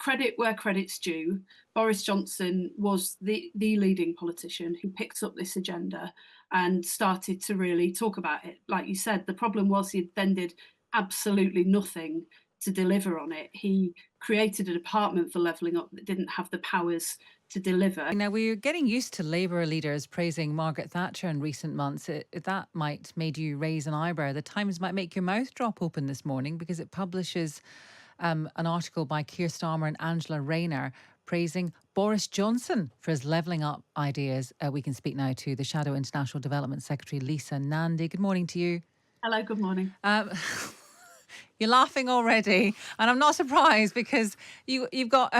credit where credit's due. Boris Johnson was the leading politician who picked up this agenda and started to really talk about it. Like you said, the problem was he then did absolutely nothing to deliver on it. He created a department for levelling up that didn't have the powers to deliver. Now, we're getting used to Labour leaders praising Margaret Thatcher in recent months. That might made you raise an eyebrow. The Times might make your mouth drop open this morning because it publishes an article by Keir Starmer and Angela Rayner praising Boris Johnson for his levelling up ideas. We can speak now to the Shadow International Development Secretary, Lisa Nandy. Good morning to you. Hello, good morning. You're laughing already, and I'm not surprised because you've got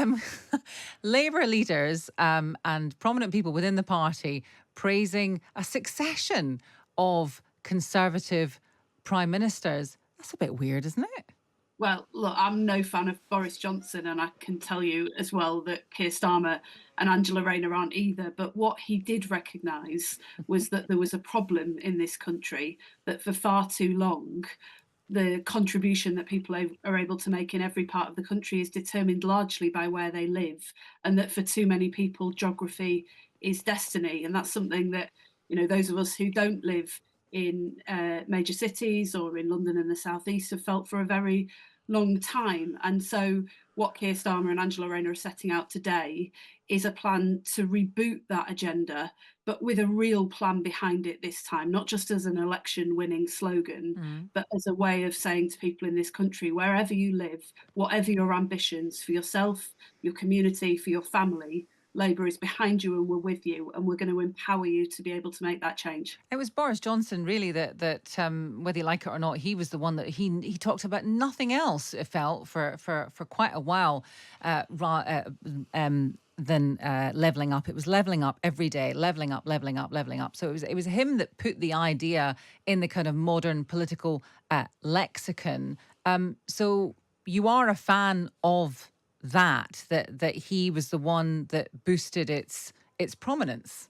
Labour leaders and prominent people within the party praising a succession of Conservative prime ministers. That's a bit weird, isn't it? Well, look, I'm no fan of Boris Johnson, and I can tell you as well that Keir Starmer and Angela Rayner aren't either. But what he did recognise was that there was a problem in this country, that for far too long, the contribution that people are able to make in every part of the country is determined largely by where they live, and that for too many people, geography is destiny. And that's something that, those of us who don't live in major cities or in London and the South East have felt for a very long time. And so what Keir Starmer and Angela Rayner are setting out today is a plan to reboot that agenda, but with a real plan behind it this time, not just as an election winning slogan, but as a way of saying to people in this country, wherever you live, whatever your ambitions for yourself, your community, for your family, Labour is behind you and we're with you, and we're going to empower you to be able to make that change. It was Boris Johnson, really, that whether you like it or not, he was the one that he talked about nothing else. It felt for quite a while than levelling up. It was levelling up every day, levelling up, levelling up, levelling up. So it was him that put the idea in the kind of modern political lexicon. So you are a fan of that he was the one that boosted its prominence.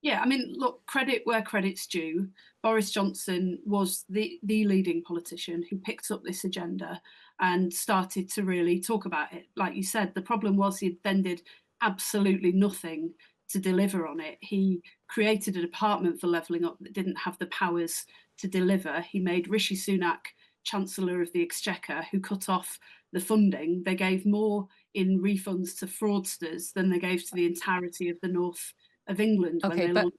Yeah, I mean, look, credit where credit's due. Boris Johnson was the leading politician who picked up this agenda and started to really talk about it. Like you said, the problem was he then did absolutely nothing to deliver on it. He created a department for levelling up that didn't have the powers to deliver. He made Rishi Sunak Chancellor of the Exchequer, who cut off the funding. They gave more in refunds to fraudsters than they gave to the entirety of the north of England when Okay, they launched.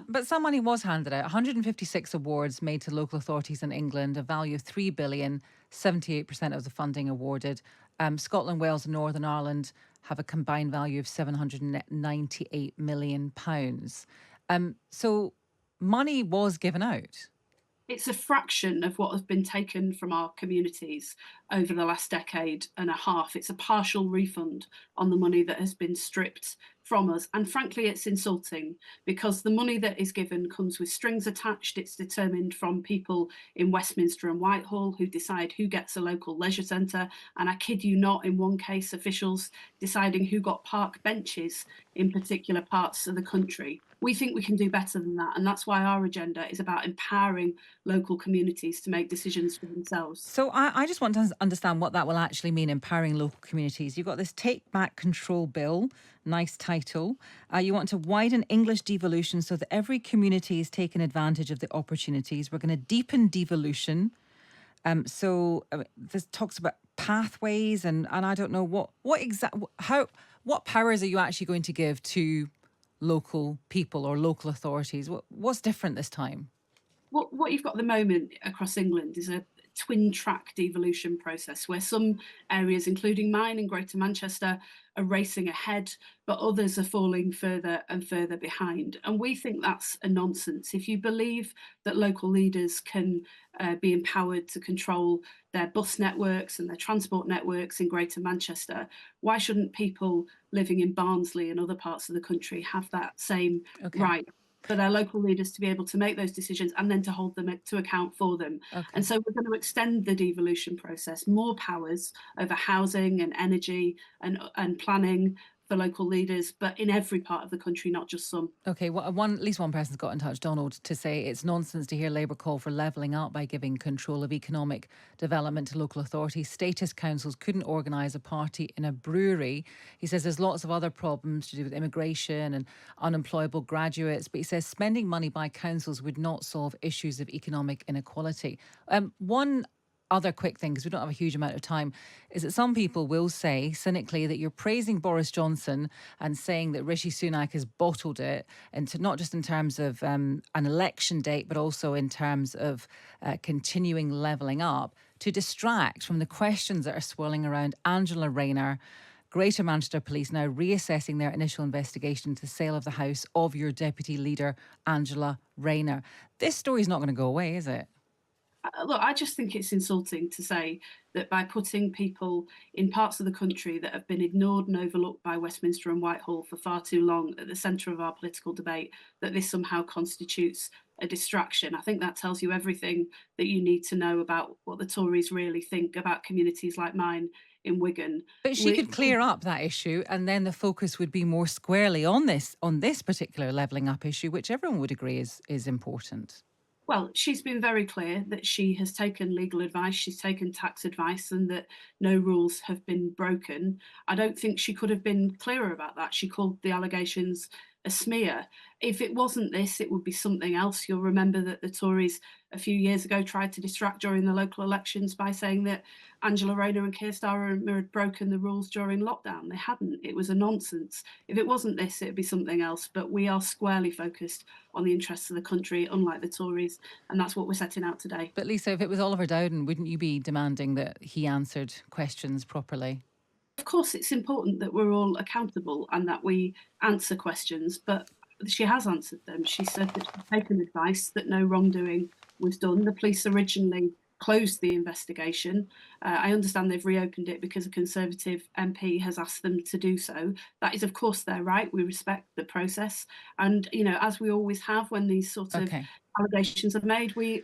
but some money was handed out. 156 awards made to local authorities in England, a value of 3 billion, 78% of the funding awarded. Scotland, Wales, and Northern Ireland have a combined value of £798 million. So money was given out. It's a fraction of what has been taken from our communities over the last decade and a half. It's a partial refund on the money that has been stripped from us. And frankly, it's insulting because the money that is given comes with strings attached. It's determined from people in Westminster and Whitehall who decide who gets a local leisure centre. And I kid you not, in one case, officials deciding who got park benches in particular parts of the country. We think we can do better than that. And that's why our agenda is about empowering local communities to make decisions for themselves. So I just want to understand what that will actually mean, empowering local communities. You've got this Take Back Control Bill, nice title. You want to widen English devolution so that every community is taking advantage of the opportunities. We're going to deepen devolution. This talks about pathways and I don't know what powers are you actually going to give to local people or local authorities? What's different this time? What you've got at the moment across England is a twin track devolution process where some areas, including mine in Greater Manchester, are racing ahead, but others are falling further and further behind. And we think that's a nonsense. If you believe that local leaders can be empowered to control their bus networks and their transport networks in Greater Manchester, why shouldn't people living in Barnsley and other parts of the country have that same right? For their local leaders to be able to make those decisions and then to hold them to account for them. And so we're going to extend the devolution process, more powers over housing and energy and planning for local leaders, but in every part of the country, not just some. Okay, well, at least one person's got in touch, Donald, to say it's nonsense to hear Labour call for levelling up by giving control of economic development to local authorities. Status councils couldn't organise a party in a brewery. He says there's lots of other problems to do with immigration and unemployable graduates, but he says spending money by councils would not solve issues of economic inequality. One other quick thing, because we don't have a huge amount of time, is that some people will say cynically that you're praising Boris Johnson and saying that Rishi Sunak has bottled it, and not just in terms of an election date, but also in terms of continuing levelling up, to distract from the questions that are swirling around Angela Rayner. Greater Manchester Police now reassessing their initial investigation into the sale of the house of your deputy leader, Angela Rayner. This story's not going to go away, is it? Look, I just think it's insulting to say that by putting people in parts of the country that have been ignored and overlooked by Westminster and Whitehall for far too long at the centre of our political debate, that this somehow constitutes a distraction. I think that tells you everything that you need to know about what the Tories really think about communities like mine in Wigan. But she could clear up that issue, and then the focus would be more squarely on this particular levelling up issue, which everyone would agree is important. Well, she's been very clear that she has taken legal advice, she's taken tax advice, and that no rules have been broken. I don't think she could have been clearer about that. She called the allegations a smear. If it wasn't this, it would be something else. You'll remember that the Tories a few years ago tried to distract during the local elections by saying that Angela Rayner and Keir Starmer had broken the rules during lockdown. They hadn't. It was a nonsense. If it wasn't this, it'd be something else. But we are squarely focused on the interests of the country, unlike the Tories, and that's what we're setting out today. But Lisa, if it was Oliver Dowden, wouldn't you be demanding that he answered questions properly? Of course, it's important that we're all accountable and that we answer questions, but she has answered them. She said that she's taken advice, that no wrongdoing was done. The police originally closed the investigation. I understand they've reopened it because a Conservative MP has asked them to do so. That is, of course, their right. We respect the process. And, as we always have when these sort of allegations are made, we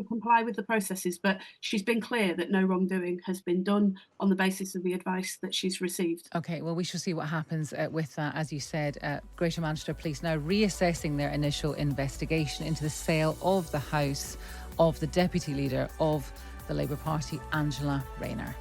comply with the processes. But she's been clear that no wrongdoing has been done on the basis of the advice that she's received. Okay, well, we shall see what happens with that. As you said, Greater Manchester Police now reassessing their initial investigation into the sale of the house of the deputy leader of the Labour Party, Angela Rayner.